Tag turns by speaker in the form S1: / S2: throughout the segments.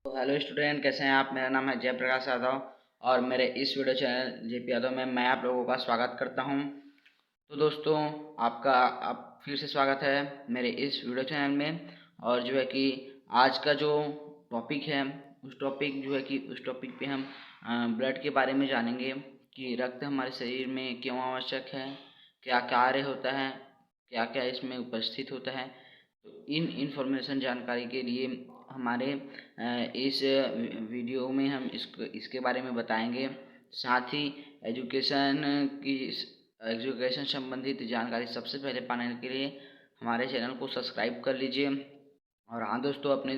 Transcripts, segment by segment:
S1: तो hello student, कैसे हैं आप। मेरा नाम है जयप्रकाश यादव और मेरे इस वीडियो चैनल जेपी यादव में मैं आप लोगों का स्वागत करता हूं। तो दोस्तों, आपका अब फिर से स्वागत है मेरे इस वीडियो चैनल में। और जो है कि आज का जो टॉपिक है उस टॉपिक पे हम ब्लड के बारे में जानेंगे कि रक्त हमारे शरीर में क्यों आवश्यक है, क्या कार्य होता है, क्या क्या इसमें उपस्थित होता है। तो इन इन्फॉर्मेशन जानकारी के लिए हमारे इस वीडियो में हम इसके बारे में बताएंगे। साथ ही एजुकेशन की एजुकेशन संबंधित जानकारी सबसे पहले पाने के लिए हमारे चैनल को सब्सक्राइब कर लीजिए। और हाँ दोस्तों, अपने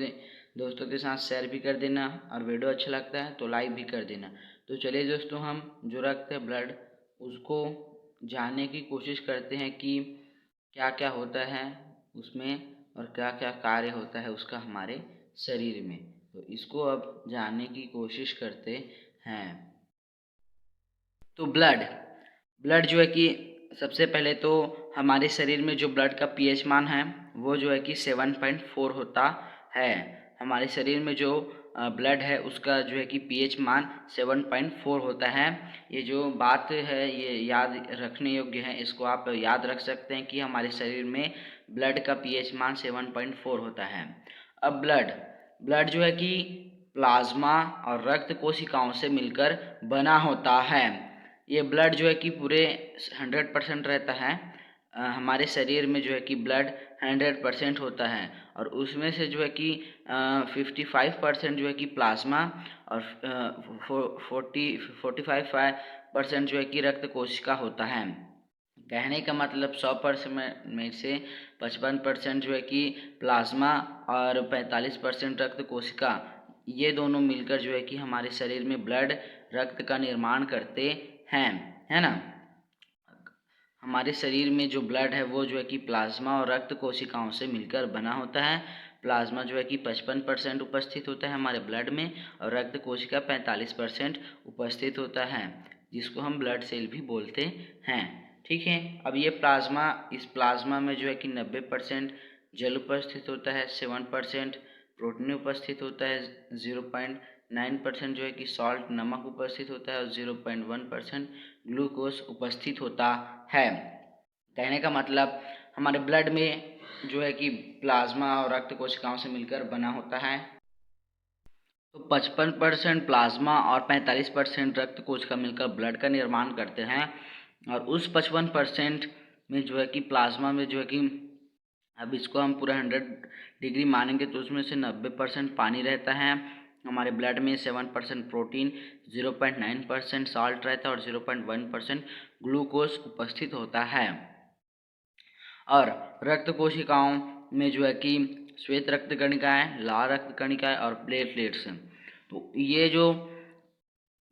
S1: दोस्तों के साथ शेयर भी कर देना और वीडियो अच्छा लगता है तो लाइक भी कर देना। तो चलिए दोस्तों, हम जो रक्त है ब्लड उसको जानने की कोशिश करते हैं कि क्या क्या होता है उसमें और क्या क्या कार्य होता है उसका हमारे शरीर में। तो इसको अब जानने की कोशिश करते हैं। तो ब्लड ब्लड जो है कि सबसे पहले तो हमारे शरीर में जो ब्लड का पीएच मान है वो जो है कि 7.4 होता है। हमारे शरीर में जो ब्लड है उसका जो है कि पीएच मान 7.4 होता है। ये जो बात है ये याद रखने योग्य है, इसको आप याद रख सकते हैं कि हमारे शरीर में ब्लड का पीएच मान 7.4 होता है। अब ब्लड ब्लड जो है कि प्लाज्मा और रक्त कोशिकाओं से मिलकर बना होता है। ये ब्लड जो है कि पूरे 100% रहता है। हमारे शरीर में जो है कि ब्लड 100% होता है और उसमें से जो है कि 55% जो है कि प्लाज्मा और 45% जो है कि रक्त कोशिका होता है। कहने का मतलब 100% में से 55% जो है कि प्लाज्मा और 45% रक्त कोशिका, ये दोनों मिलकर जो है कि हमारे शरीर में ब्लड रक्त का निर्माण करते हैं, है ना। हमारे शरीर में जो ब्लड है वो जो है कि प्लाज्मा और रक्त कोशिकाओं से मिलकर बना होता है। प्लाज्मा जो है कि 55% उपस्थित होता है हमारे ब्लड में और रक्त कोशिका 45% उपस्थित होता है, जिसको हम ब्लड सेल भी बोलते हैं। ठीक है। अब ये इस प्लाज्मा में जो है कि 90% जल उपस्थित होता है, 7% प्रोटीन उपस्थित होता है, 0.9% जो है कि सॉल्ट नमक उपस्थित होता है और 0.1% ग्लूकोज उपस्थित होता है। कहने का मतलब हमारे ब्लड में जो है कि प्लाज्मा और रक्त कोशिकाओं से मिलकर बना होता है। तो 55% प्लाज्मा और 45% रक्त कोशिका मिलकर ब्लड का निर्माण करते हैं। और उस 55% में जो है कि प्लाज्मा में जो है कि अब इसको हम पूरा 100 डिग्री मानेंगे तो उसमें से 90% पानी रहता है। हमारे ब्लड में 7% प्रोटीन, 0.9% सॉल्ट रहता है और 0.1% ग्लूकोज उपस्थित होता है। और रक्त कोशिकाओं में जो है कि श्वेत रक्त कणिकाएं, लाल रक्त कणिकाएं और प्लेटलेट्स। तो ये जो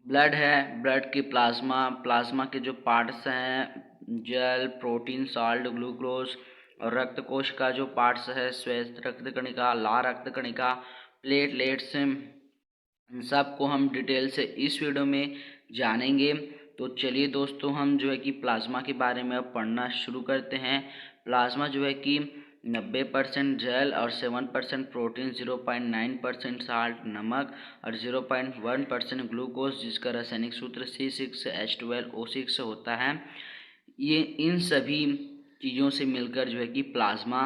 S1: ब्लड है, ब्लड के प्लाज्मा के जो पार्ट्स हैं, जल, प्रोटीन, सॉल्ट, ग्लूकोज, और रक्त कोश का जो पार्ट्स है, श्वेत रक्त कणिका, लाल रक्त कणिका, प्लेटलेट्स, इन सब को हम डिटेल से इस वीडियो में जानेंगे। तो चलिए दोस्तों, हम जो है कि प्लाज्मा के बारे में अब पढ़ना शुरू करते हैं। प्लाज्मा जो है कि 90% जल और 7% प्रोटीन, 0.9% साल्ट नमक और 0.1% ग्लूकोज, जिसका रासायनिक सूत्र C6H12O6 होता है। ये इन सभी चीज़ों से मिलकर जो है कि प्लाज्मा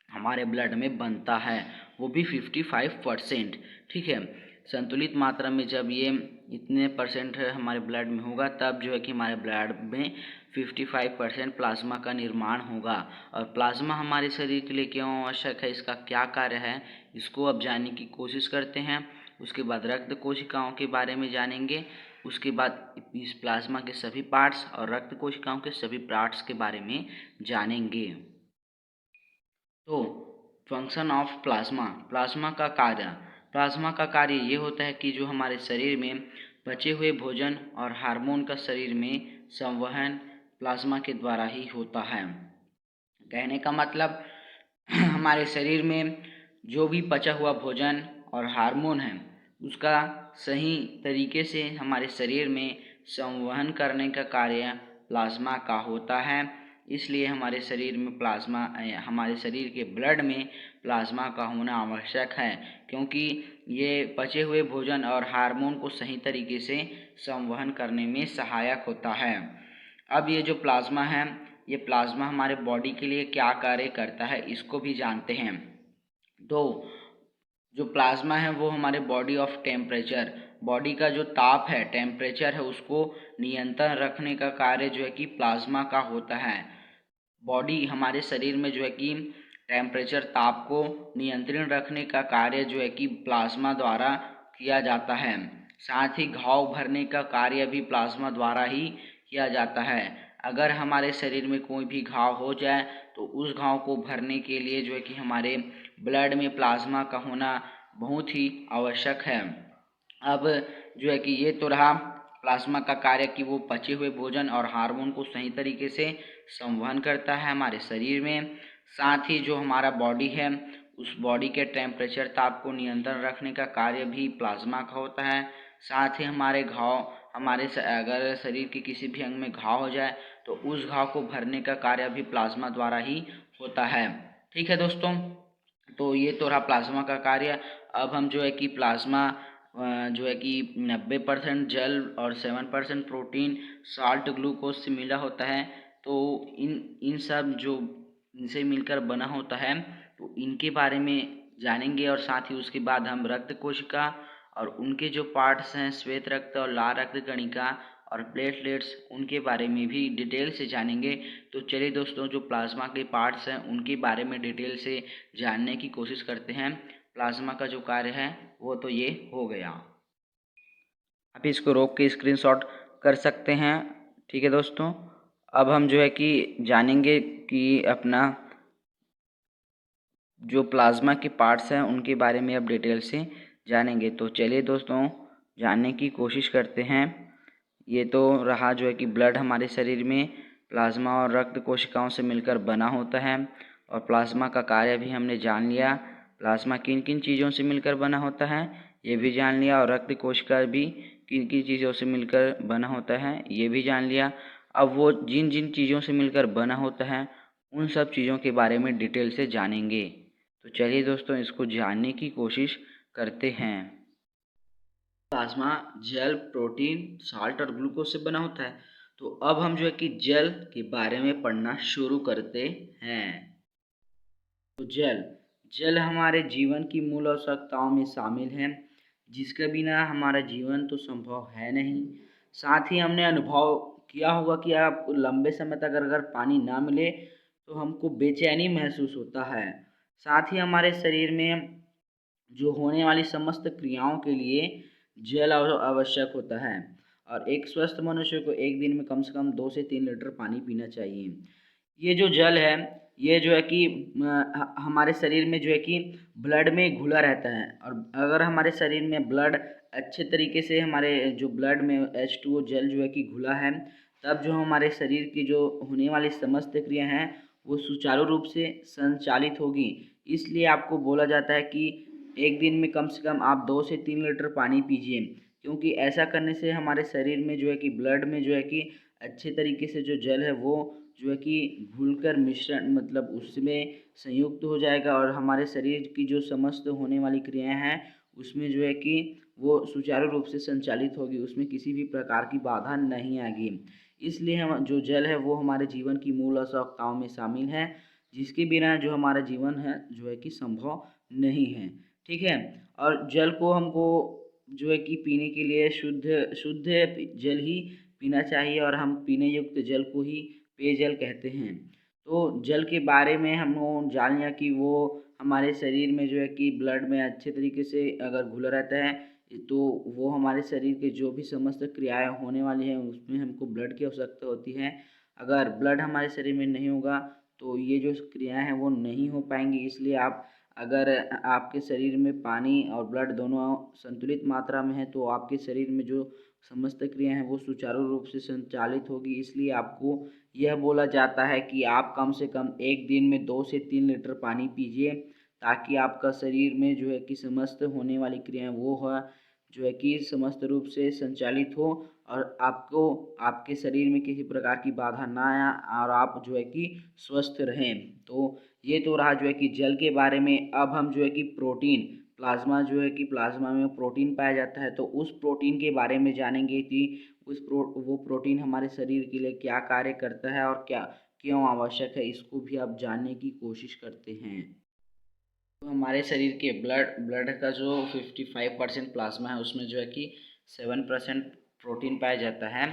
S1: हमारे ब्लड में बनता है, वो भी 55%। ठीक है। संतुलित मात्रा में जब ये इतने परसेंट हमारे ब्लड में होगा तब जो है कि हमारे ब्लड में 55% प्लाज्मा का निर्माण होगा। और प्लाज्मा हमारे शरीर के लिए क्यों आवश्यक है, इसका क्या कार्य है, इसको अब जानने की कोशिश करते हैं। उसके बाद रक्त कोशिकाओं के बारे में जानेंगे। उसके बाद इस प्लाज्मा के सभी पार्ट्स और रक्त कोशिकाओं के सभी पार्ट्स के बारे में जानेंगे। तो फंक्शन ऑफ प्लाज्मा का कार्य ये होता है कि जो हमारे शरीर में बचे हुए भोजन और हार्मोन का शरीर में संवहन प्लाज्मा के द्वारा ही होता है। कहने का मतलब हमारे शरीर में जो भी बचा हुआ भोजन और हार्मोन है उसका सही तरीके से हमारे शरीर में संवहन करने का कार्य प्लाज्मा का होता है। इसलिए हमारे शरीर में प्लाज्मा हमारे शरीर के ब्लड में प्लाज्मा का होना आवश्यक है, क्योंकि ये पचे हुए भोजन और हार्मोन को सही तरीके से संवहन करने में सहायक होता है। अब ये जो प्लाज्मा है, ये प्लाज्मा हमारे बॉडी के लिए क्या कार्य करता है इसको भी जानते हैं। तो जो प्लाज्मा है वो हमारे बॉडी का जो ताप है, टेम्परेचर है, उसको नियंत्रण रखने का कार्य जो है कि प्लाज्मा का होता है। बॉडी हमारे शरीर में जो है कि टेम्परेचर, ताप को नियंत्रण रखने का कार्य जो है कि प्लाज्मा द्वारा किया जाता है। साथ ही घाव भरने का कार्य भी प्लाज्मा द्वारा ही किया जाता है। अगर हमारे शरीर में कोई भी घाव हो जाए तो उस घाव को भरने के लिए जो है कि हमारे ब्लड में प्लाज्मा का होना बहुत ही आवश्यक है। अब जो है कि ये तो रहा प्लाज्मा का कार्य कि वो पचे हुए भोजन और हार्मोन को सही तरीके से संवहन करता है हमारे शरीर में। साथ ही जो हमारा बॉडी है, उस बॉडी के टेम्परेचर, ताप को नियंत्रण रखने का कार्य भी प्लाज्मा का होता है। साथ ही अगर शरीर के किसी भी अंग में घाव हो जाए तो उस घाव को भरने का कार्य भी प्लाज्मा द्वारा ही होता है। ठीक है दोस्तों, तो ये तो रहा प्लाज्मा का कार्य। अब हम जो है कि प्लाज्मा जो है कि 90% जल और 7% प्रोटीन, साल्ट, ग्लूकोज से मिला होता है। तो इन सब जो इनसे मिलकर बना होता है, तो इनके बारे में जानेंगे। और साथ ही उसके बाद हम रक्त कोशिका और उनके जो पार्ट्स हैं, श्वेत रक्त और लाल रक्त कणिका और प्लेटलेट्स, उनके बारे में भी डिटेल से जानेंगे। तो चलिए दोस्तों, जो प्लाज्मा के पार्ट्स हैं उनके बारे में डिटेल से जानने की कोशिश करते हैं। प्लाज्मा का जो कार्य है वो तो ये हो गया। आप इसको रोक के स्क्रीनशॉट कर सकते हैं। ठीक है दोस्तों, अब हम जो है कि जानेंगे कि अपना जो प्लाज्मा के पार्ट्स हैं उनके बारे में अब डिटेल से जानेंगे। तो चलिए दोस्तों, जानने की कोशिश करते हैं। ये तो रहा जो है कि ब्लड हमारे शरीर में प्लाज्मा और रक्त कोशिकाओं से मिलकर बना होता है, और प्लाज्मा का कार्य भी हमने जान लिया। प्लाज्मा किन किन चीज़ों से मिलकर बना होता है ये भी जान लिया, और रक्त कोशिका भी किन किन चीज़ों से मिलकर बना होता है ये भी जान लिया। अब वो जिन जिन चीज़ों से मिलकर बना होता है उन सब चीज़ों के बारे में डिटेल से जानेंगे। तो चलिए दोस्तों, इसको जानने की कोशिश करते हैं। प्लाज्मा जल, प्रोटीन, साल्ट और ग्लूकोज से बना होता है। तो अब हम जो है कि जल के बारे में पढ़ना शुरू करते हैं। तो जल हमारे जीवन की मूल आवश्यकताओं में शामिल है, जिसके बिना हमारा जीवन तो संभव है नहीं। साथ ही हमने अनुभव किया होगा कि आप लंबे समय तक अगर पानी ना मिले तो हमको बेचैनी महसूस होता है। साथ ही हमारे शरीर में जो होने वाली समस्त क्रियाओं के लिए जल आवश्यक होता है, और एक स्वस्थ मनुष्य को एक दिन में कम से कम 2 से 3 लीटर पानी पीना चाहिए। ये जो जल है, ये जो है कि हमारे शरीर में जो है कि ब्लड में घुला रहता है, और अगर हमारे शरीर में ब्लड अच्छे तरीके से, हमारे जो ब्लड में H2O जल जो है कि घुला है, तब जो हमारे शरीर की जो होने वाली समस्त क्रिया हैं वो सुचारू रूप से संचालित होगी। इसलिए आपको बोला जाता है कि एक दिन में कम से कम आप 2 से 3 लीटर पानी पीजिए, क्योंकि ऐसा करने से हमारे शरीर में जो है कि ब्लड में जो है कि अच्छे तरीके से जो जल है वो जो है कि घुलकर मिश्रण मतलब उसमें संयुक्त हो जाएगा, और हमारे शरीर की जो समस्त होने वाली क्रियाएं हैं उसमें जो है कि वो सुचारू रूप से संचालित होगी, उसमें किसी भी प्रकार की बाधा नहीं आएगी। इसलिए हम जो जल है वो हमारे जीवन की मूल आवश्यकताओं में शामिल है, जिसके बिना जो हमारा जीवन है जो है कि संभव नहीं है। ठीक है, और जल को हमको जो है कि पीने के लिए शुद्ध शुद्ध जल ही पीना चाहिए, और हम पीने युक्त जल को ही पेयजल कहते हैं। तो जल के बारे में हम लोग जान लिया कि वो हमारे शरीर में जो है कि ब्लड में अच्छे तरीके से अगर घुला रहता है, तो वो हमारे शरीर के जो भी समस्त क्रियाएं होने वाली हैं उसमें हमको ब्लड की आवश्यकता होती है। अगर ब्लड हमारे शरीर में नहीं होगा तो ये जो क्रियाएं हैं वो नहीं हो पाएंगी। इसलिए अगर आपके शरीर में पानी और ब्लड दोनों संतुलित मात्रा में है तो आपके शरीर में जो समस्त क्रियाएं हैं वो सुचारू रूप से संचालित होगी। इसलिए आपको यह बोला जाता है कि आप कम से कम एक दिन में 2 से 3 लीटर पानी पीजिए, ताकि आपका शरीर में जो है कि समस्त होने वाली क्रियाएं वो है जो है कि समस्त रूप से संचालित हो, और आपको आपके शरीर में किसी प्रकार की बाधा ना आए और आप जो है कि स्वस्थ रहें। तो ये तो रहा जो है कि जल के बारे में। अब हम जो है कि प्रोटीन, प्लाज्मा जो है कि प्लाज्मा में प्रोटीन पाया जाता है, तो उस प्रोटीन के बारे में जानेंगे कि वो प्रोटीन हमारे शरीर के लिए क्या कार्य करता है और क्या क्यों आवश्यक है, इसको भी आप जानने की कोशिश करते हैं। तो हमारे शरीर के ब्लड का जो 55% प्लाज्मा है, उसमें जो है कि 7% प्रोटीन पाया जाता है।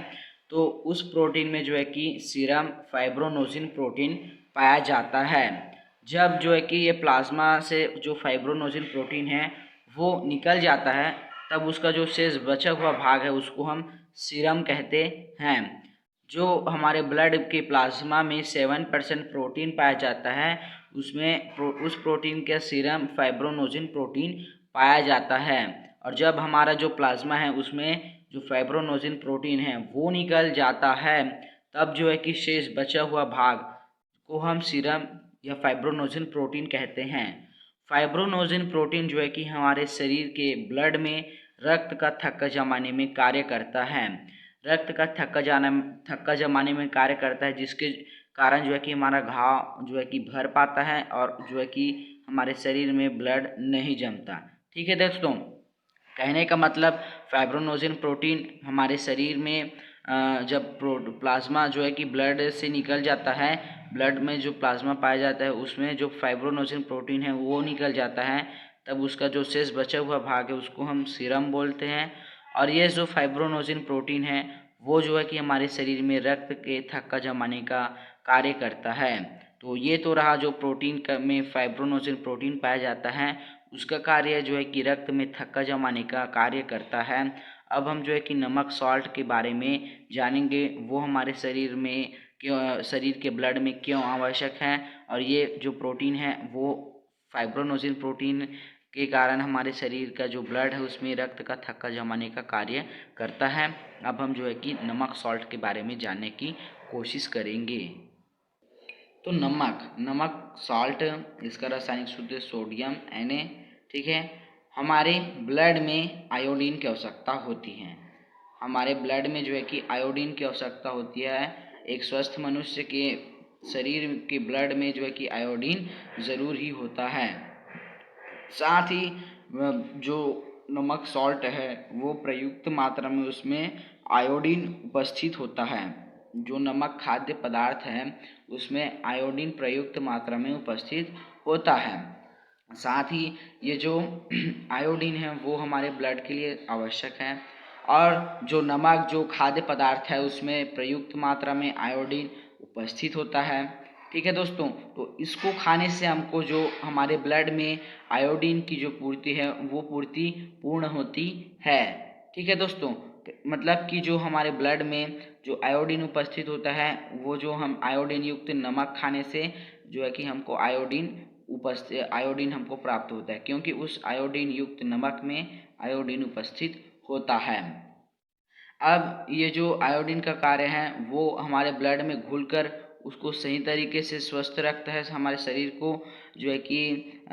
S1: तो उस प्रोटीन में जो है कि सीरम फाइब्रोनोजिन प्रोटीन पाया जाता है। जब जो है कि ये प्लाज्मा से जो फाइब्रोनोजिन प्रोटीन है वो निकल जाता है, तब उसका जो शेष बचा हुआ भाग है उसको हम सीरम कहते हैं। जो हमारे ब्लड के प्लाज्मा में 7% प्रोटीन पाया जाता है, उसमें उस प्रोटीन का सीरम फाइब्रोनोजिन प्रोटीन पाया जाता है। और जब हमारा जो प्लाज्मा है उसमें जो फाइब्रोनोजिन प्रोटीन है वो निकल जाता है, तब जो है कि शेष बचा हुआ भाग को हम सीरम या फाइब्रोनोजिन प्रोटीन कहते हैं। फाइब्रोनोजिन प्रोटीन जो है कि हमारे शरीर के ब्लड में रक्त का थक्का जमाने में कार्य करता है। रक्त का थक्का जमाने में कार्य करता है, जिसके कारण जो है कि हमारा घाव जो है कि भर पाता है और जो है कि हमारे शरीर में ब्लड नहीं जमता। ठीक है दोस्तों, कहने का मतलब फाइब्रोनोजिन प्रोटीन हमारे शरीर में जब प्लाज्मा जो है कि ब्लड से निकल जाता है, ब्लड में जो प्लाज्मा पाया जाता है उसमें जो फाइब्रोनोजिन प्रोटीन है वो निकल जाता है, तब उसका जो शेष बचा हुआ भाग है उसको हम सीरम बोलते हैं। और ये जो फाइब्रोनोजिन प्रोटीन है वो जो है कि हमारे शरीर में रक्त के थक्का जमाने का कार्य करता है। तो ये तो रहा जो प्रोटीन में फाइब्रोनोजिन प्रोटीन पाया जाता है, उसका कार्य जो है कि रक्त में थक्का जमाने का कार्य करता है। अब हम जो है कि नमक सॉल्ट के बारे में जानेंगे, वो हमारे शरीर में क्यों, शरीर के ब्लड में क्यों आवश्यक है। और ये जो प्रोटीन है वो फाइब्रोनोजिन प्रोटीन के कारण हमारे शरीर का जो ब्लड है उसमें रक्त का थक्का जमाने का कार्य करता है। अब हम जो है कि नमक सॉल्ट के बारे में जानने की कोशिश करेंगे। तो नमक सॉल्ट, इसका रासायनिक सूत्र सोडियम Na। ठीक है, हमारे ब्लड में आयोडीन की आवश्यकता होती है। हमारे ब्लड में जो है कि आयोडीन की आवश्यकता होती है। एक स्वस्थ मनुष्य के शरीर के ब्लड में जो है कि आयोडीन ज़रूर ही होता है। साथ ही जो नमक सॉल्ट है वो प्रयुक्त मात्रा में उसमें आयोडीन उपस्थित होता है। जो नमक खाद्य पदार्थ है उसमें आयोडीन प्रयुक्त मात्रा में उपस्थित होता है। साथ ही ये जो आयोडीन है वो हमारे ब्लड के लिए आवश्यक है। और जो नमक जो खाद्य पदार्थ है उसमें प्रयुक्त मात्रा में आयोडीन उपस्थित होता है। ठीक है दोस्तों, तो इसको खाने से हमको जो हमारे ब्लड में आयोडीन की जो पूर्ति है वो पूर्ति पूर्ण होती है। ठीक है दोस्तों, मतलब कि जो हमारे ब्लड में जो आयोडीन उपस्थित होता है वो जो हम आयोडीन युक्त नमक खाने से जो है कि हमको आयोडीन हमको प्राप्त होता है, क्योंकि उस आयोडीन युक्त नमक में आयोडीन उपस्थित होता है। अब ये जो आयोडीन का कार्य है वो हमारे ब्लड में घुलकर उसको सही तरीके से स्वस्थ रखता है, हमारे शरीर को जो है कि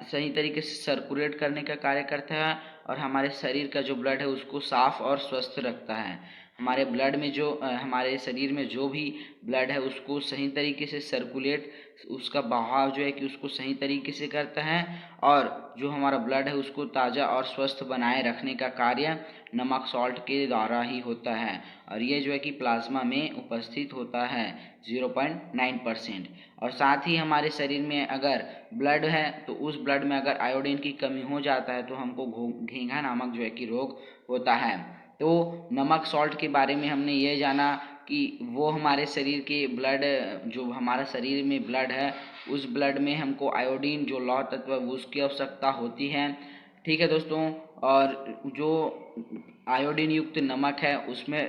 S1: सही तरीके से सर्कुलेट करने का कार्य करता है और हमारे शरीर का जो ब्लड है उसको साफ और स्वस्थ रखता है। हमारे ब्लड में जो हमारे शरीर में जो भी ब्लड है उसको सही तरीके से सर्कुलेट, उसका बहाव जो है कि उसको सही तरीके से करता है और जो हमारा ब्लड है उसको ताज़ा और स्वस्थ बनाए रखने का कार्य नमक सॉल्ट के द्वारा ही होता है। और ये जो है कि प्लाज्मा में उपस्थित होता है 0.9%। और साथ ही हमारे शरीर में अगर ब्लड है तो उस ब्लड में अगर आयोडीन की कमी हो जाता है तो हमको घेंघा नामक जो है कि रोग होता है। तो नमक सॉल्ट के बारे में हमने ये जाना कि वो हमारे शरीर के ब्लड, जो हमारा शरीर में ब्लड है उस ब्लड में हमको आयोडीन जो लौह तत्व है उसकी आवश्यकता होती है। ठीक है दोस्तों, और जो आयोडीन युक्त नमक है उसमें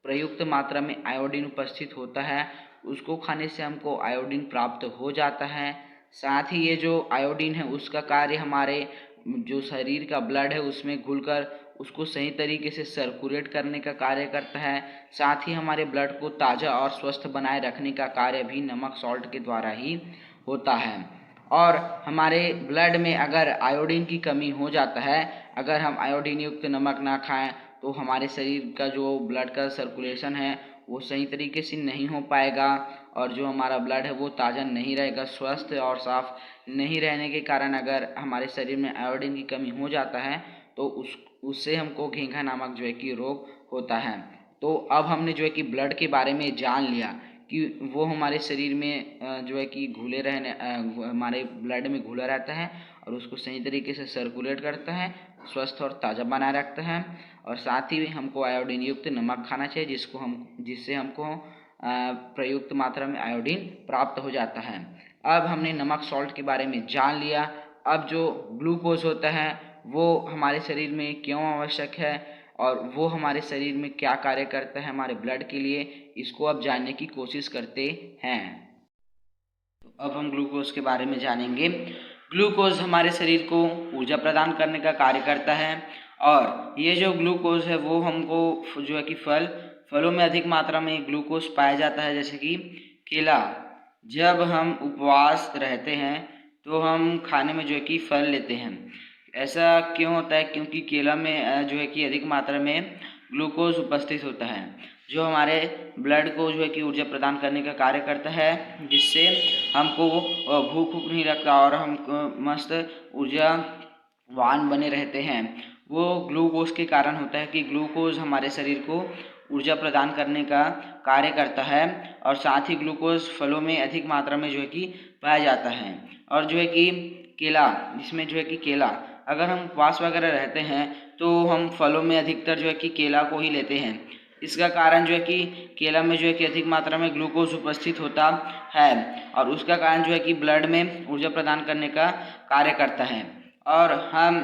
S1: प्रयुक्त मात्रा में आयोडीन उपस्थित होता है, उसको खाने से हमको आयोडीन प्राप्त हो जाता है। साथ ही ये जो आयोडीन है उसका कार्य हमारे जो शरीर का ब्लड है उसमें घुलकर उसको सही तरीके से सर्कुलेट करने का कार्य करता है। साथ ही हमारे ब्लड को ताज़ा और स्वस्थ बनाए रखने का कार्य भी नमक सॉल्ट के द्वारा ही होता है। और हमारे ब्लड में अगर आयोडीन की कमी हो जाता है, अगर हम आयोडीन युक्त नमक ना खाएं तो हमारे शरीर का जो ब्लड का सर्कुलेशन है वो सही तरीके से नहीं हो पाएगा और जो हमारा ब्लड है वो ताज़ा नहीं रहेगा। स्वस्थ और साफ नहीं रहने के कारण अगर हमारे शरीर में आयोडीन की कमी हो जाता है तो उससे हमको घेंघा नामक जो है कि रोग होता है। तो अब हमने जो है कि ब्लड के बारे में जान लिया कि वो हमारे शरीर में जो है कि घुले रहने हमारे ब्लड में घुला रहता है और उसको सही तरीके से सर्कुलेट करता है, स्वस्थ और ताज़ा बनाए रखता है। और साथ ही हमको आयोडीन युक्त नमक खाना चाहिए जिससे हमको प्रयुक्त मात्रा में आयोडीन प्राप्त हो जाता है। अब हमने नमक सॉल्ट के बारे में जान लिया। अब जो ग्लूकोज होता है वो हमारे शरीर में क्यों आवश्यक है और वो हमारे शरीर में क्या कार्य करता है हमारे ब्लड के लिए, इसको अब जानने की कोशिश करते हैं। तो अब हम ग्लूकोज के बारे में जानेंगे। ग्लूकोज हमारे शरीर को ऊर्जा प्रदान करने का कार्य करता है और ये जो ग्लूकोज है वो हमको जो है कि फलों में अधिक मात्रा में ग्लूकोज पाया जाता है, जैसे कि केला। जब हम उपवास रहते हैं तो हम खाने में जो है कि फल लेते हैं। ऐसा क्यों होता है? क्योंकि केला में जो है कि अधिक मात्रा में ग्लूकोज उपस्थित होता है जो हमारे ब्लड को जो है कि ऊर्जा प्रदान करने का कार्य करता है, जिससे हमको भूख नहीं लगता और हम मस्त ऊर्जावान बने रहते हैं। वो ग्लूकोज के कारण होता है कि ग्लूकोज हमारे शरीर को ऊर्जा प्रदान करने का कार्य करता है और साथ ही ग्लूकोज फलों में अधिक मात्रा में जो है कि पाया जाता है। और जो है कि केला, जिसमें जो है कि केला अगर हम उपवास वगैरह रहते हैं तो हम फलों में अधिकतर जो है कि केला को ही लेते हैं। इसका कारण जो है कि केला में जो है कि अधिक मात्रा में ग्लूकोज उपस्थित होता है और उसका कारण जो है कि ब्लड में ऊर्जा प्रदान करने का कार्य करता है। और हम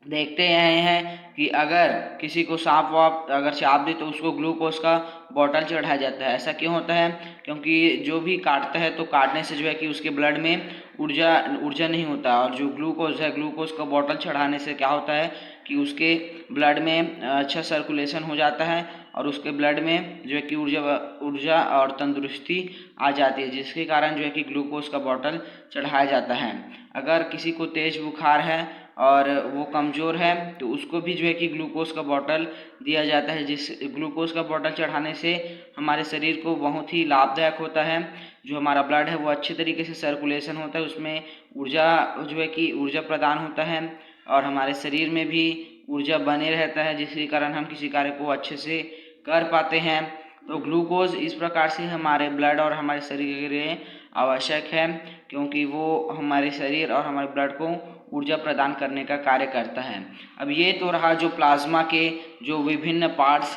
S1: देखते हैं कि अगर किसी को सांप वाप अगर चाप दे तो उसको ग्लूकोज का बॉटल चढ़ाया जाता है। ऐसा क्यों होता है? क्योंकि जो भी काटता है तो काटने से जो है कि उसके ब्लड में ऊर्जा नहीं होता और जो ग्लूकोज है, ग्लूकोज का बॉटल चढ़ाने से क्या होता है कि उसके ब्लड में अच्छा सर्कुलेशन हो जाता है और उसके ब्लड में जो है कि ऊर्जा और तंदुरुस्ती आ जाती है, जिसके कारण जो है कि ग्लूकोज का बॉटल चढ़ाया जाता है। अगर किसी को तेज बुखार है और वो कमज़ोर है तो उसको भी जो है कि ग्लूकोज का बॉटल दिया जाता है। जिस ग्लूकोज का बॉटल चढ़ाने से हमारे शरीर को बहुत ही लाभदायक होता है। जो हमारा ब्लड है वो अच्छे तरीके से सर्कुलेशन होता है, उसमें ऊर्जा प्रदान होता है और हमारे शरीर में भी ऊर्जा बने रहता है, जिसके कारण हम किसी कार्य को अच्छे से कर पाते हैं। तो ग्लूकोज इस प्रकार से हमारे ब्लड और हमारे शरीर के लिए आवश्यक है, क्योंकि वो हमारे शरीर और हमारे ब्लड को ऊर्जा प्रदान करने का कार्य करता है। अब ये तो रहा जो प्लाज्मा के जो विभिन्न पार्ट्स,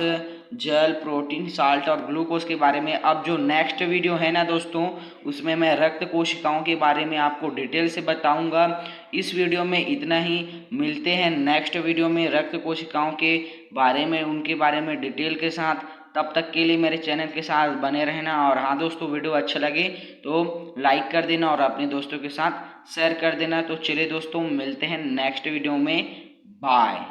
S1: जल, प्रोटीन, साल्ट और ग्लूकोज के बारे में। अब जो नेक्स्ट वीडियो है ना दोस्तों, उसमें मैं रक्त कोशिकाओं के बारे में आपको डिटेल से बताऊंगा। इस वीडियो में इतना ही, मिलते हैं नेक्स्ट वीडियो में रक्त कोशिकाओं के बारे में, उनके बारे में डिटेल के साथ। तब तक के लिए मेरे चैनल के साथ बने रहना। और हाँ दोस्तों, वीडियो अच्छा लगे तो लाइक कर देना और अपने दोस्तों के साथ शेयर कर देना। तो चलिए दोस्तों, मिलते हैं नेक्स्ट वीडियो में। बाय।